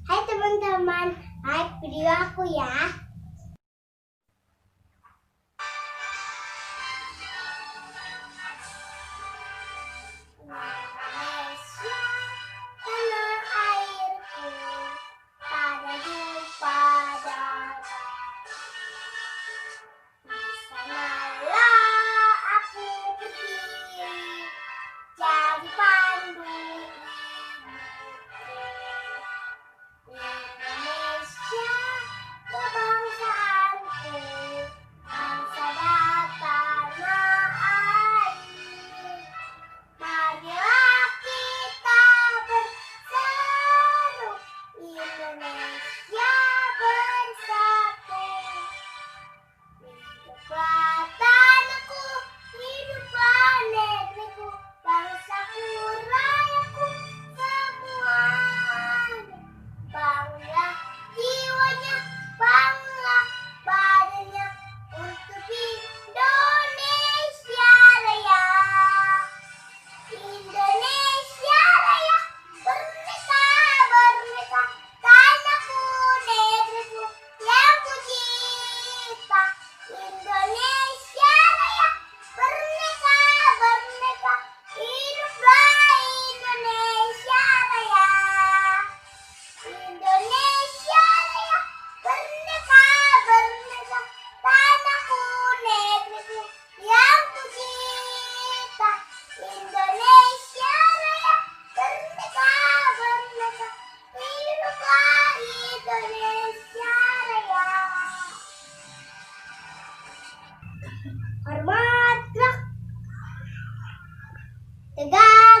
Hai teman-teman, like video aku ya. Indonesia, tanah airku, pada jumpa darat. Di sanalah aku berdiri, jadi pandu Indonesia, kebangsaanku, bangsa dan tanah air. Marilah kita berseru, Indonesia bersatu. Hiduplah tanahku, hiduplah negeriku, bangsaku, rayaku, semuanya. Bangunlah jiwanya, bangunlah badannya untuk Indonesia Raya. Indonesia Raya, merdeka, merdeka, tanahku, negeriku yang ku cinta. Indonesia Raya, merdeka, merdeka, hiduplah Indonesia Raya. Indonesia Raya, merdeka, merdeka, tanahku, negeriku yang ku cinta. Indonesia Raya, merdeka, merdeka, hiduplah Indonesia Raya. Hormat, tegak.